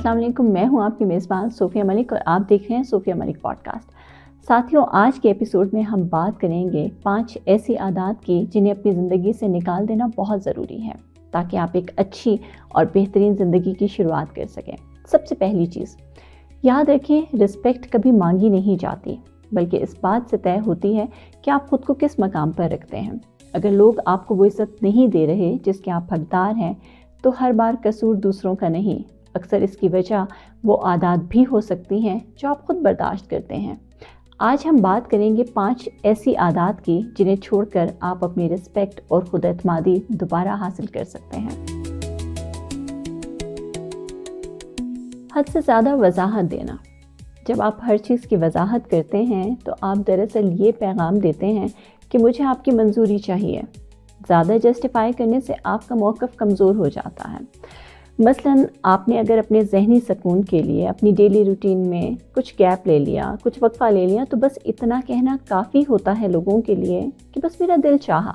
अस्सलाम वालेकुम, मैं हूं आपकी मेज़बान सोफिया मलिक और आप देख रहे हैं सोफिया मलिक पॉडकास्ट। साथियों, आज के एपिसोड में हम बात करेंगे 5 ऐसी आदत की जिन्हें अपनी ज़िंदगी से निकाल देना बहुत ज़रूरी है ताकि आप एक अच्छी और बेहतरीन ज़िंदगी की शुरुआत कर सकें। सबसे पहली चीज़ याद रखें, रिस्पेक्ट कभी मांगी नहीं जाती बल्कि इस बात से तय होती है कि आप खुद को किस मकाम पर रखते हैं। अगर लोग आपको वो इज़्ज़त नहीं दे रहे जिसके आप हकदार हैं तो हर बार कसूर दूसरों का नहीं, अक्सर इसकी वजह वो आदत भी हो सकती हैं जो आप खुद बर्दाश्त करते हैं। आज हम बात करेंगे 5 ऐसी आदत की जिन्हें छोड़कर आप अपनी रिस्पेक्ट और खुद एतमादी दोबारा हासिल कर सकते हैं। हद से ज़्यादा वजाहत देना। जब आप हर चीज़ की वजाहत करते हैं तो आप दरअसल ये पैगाम देते हैं कि मुझे आपकी मंजूरी चाहिए। ज़्यादा जस्टिफाई करने से आपका मौक़िफ़ कमज़ोर हो जाता है। मसलन आपने अगर अपने ज़हनी सुकून के लिए अपनी डेली रूटीन में कुछ गैप ले लिया, कुछ वक्फ़ा ले लिया, तो बस इतना कहना काफ़ी होता है लोगों के लिए कि बस मेरा दिल चाहा।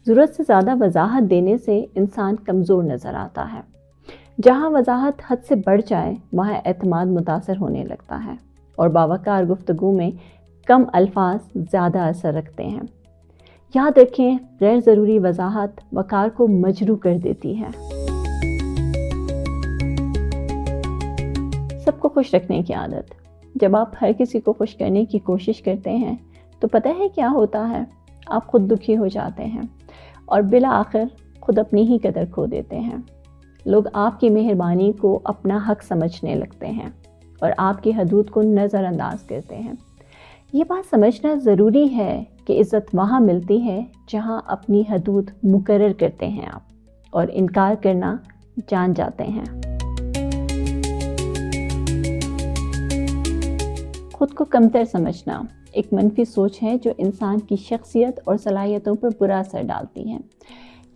ज़रूरत से ज़्यादा वजाहत देने से इंसान कमज़ोर नज़र आता है। जहाँ वजाहत हद से बढ़ जाए वहाँ एतमाद मुतासर होने लगता है और बावकार गुफ्तगू में कम अल्फाज ज़्यादा असर रखते हैं। याद रखें, गैर ज़रूरी वजाहत वक़ार को मजरू कर देती है। सबको खुश रखने की आदत। जब आप हर किसी को खुश करने की कोशिश करते हैं तो पता है क्या होता है? आप खुद दुखी हो जाते हैं और बिला आखिर खुद अपनी ही कदर खो देते हैं। लोग आपकी मेहरबानी को अपना हक समझने लगते हैं और आपकी हदूद को नज़रअंदाज करते हैं। ये बात समझना ज़रूरी है कि इज़्ज़त वहाँ मिलती है जहाँ अपनी हदूद मुकर्रर करते हैं आप और इनकार करना जान जाते हैं। खुद को कमतर समझना एक मनफी सोच है जो इंसान की शख्सियत और सलाहियतों पर बुरा असर डालती है।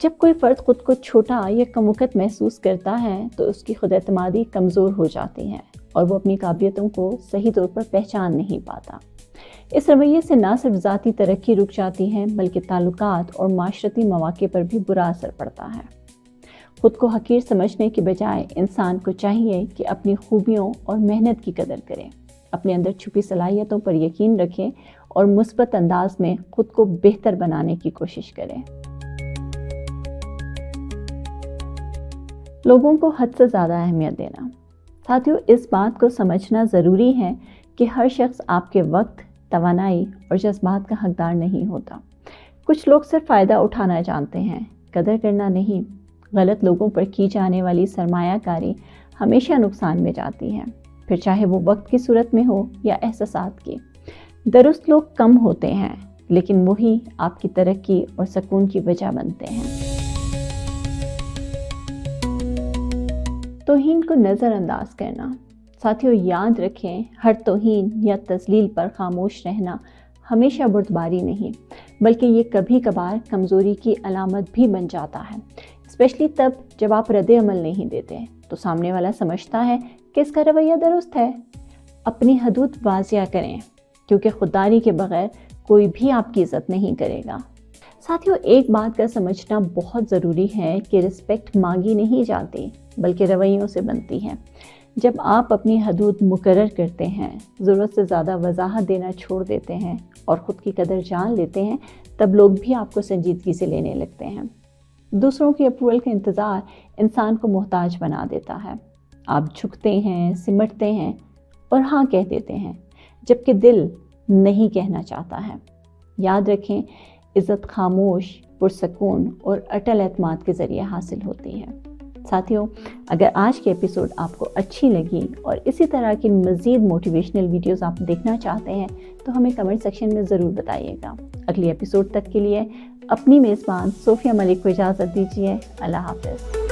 जब कोई फ़र्द खुद को छोटा या कमबख्त महसूस करता है तो उसकी खुद एतमादी कमज़ोर हो जाती है और वो अपनी काबिलियतों को सही तौर पर पहचान नहीं पाता। इस रवैये से न सिर्फ ज़ाती तरक्की रुक जाती है बल्कि ताल्लुकात और माशरती मौक़े पर भी बुरा असर पड़ता है। खुद को हकीर समझने के बजाय इंसान को चाहिए कि अपनी खूबियों और मेहनत की कदर करें, अपने अंदर छुपी सलाहियतों पर यकीन रखें और मुस्बत अंदाज में खुद को बेहतर बनाने की कोशिश करें। लोगों को हद से ज़्यादा अहमियत देना। साथियों, इस बात को समझना ज़रूरी है कि हर शख्स आपके वक्त, तवानाई और जज्बात का हकदार नहीं होता। कुछ लोग सिर्फ फ़ायदा उठाना जानते हैं, कदर करना नहीं। गलत लोगों पर की जाने वाली सरमायाकारी हमेशा नुकसान में जाती है, फिर चाहे वो वक्त की सूरत में हो या एहसासात की। दुरुस्त लोग कम होते हैं लेकिन वही आपकी तरक्की और सुकून की वजह बनते हैं। तौहीन को नज़रअंदाज करना। साथियों, याद रखें, हर तौहीन या तज़लील पर खामोश रहना हमेशा बुर्दबारी नहीं बल्कि ये कभी कभार कमज़ोरी की अलामत भी बन जाता है। स्पेशली तब जब आप रद्द अमल नहीं देते तो सामने वाला समझता है कि इसका रवैया दुरुस्त है। अपनी हदूद वाज़िया करें क्योंकि खुददारी के बगैर कोई भी आपकी इज़्ज़त नहीं करेगा। साथियों, एक बात का समझना बहुत ज़रूरी है कि रिस्पेक्ट मांगी नहीं जाती बल्कि रवैयों से बनती है। जब आप अपनी हदूद मुकर्रर करते हैं, ज़रूरत से ज़्यादा वजाहत देना छोड़ देते हैं और ख़ुद की कदर जान लेते हैं, तब लोग भी आपको संजीदगी से लेने लगते हैं। दूसरों की अप्रूवल का इंतज़ार इंसान को मोहताज बना देता है। आप झुकते हैं, सिमटते हैं और हाँ कह देते हैं जबकि दिल नहीं कहना चाहता है। याद रखें, इज़्ज़त खामोश, पुरसकून और अटल एतमाद के ज़रिए हासिल होती है। साथियों, अगर आज की एपिसोड आपको अच्छी लगी और इसी तरह की मज़ीद मोटिवेशनल वीडियोस आप देखना चाहते हैं तो हमें कमेंट सेक्शन में ज़रूर बताइएगा। अगली एपिसोड तक के लिए अपनी मेज़बान सोफिया मलिक को इजाज़त दीजिए। अल्लाह हाफ़िज़।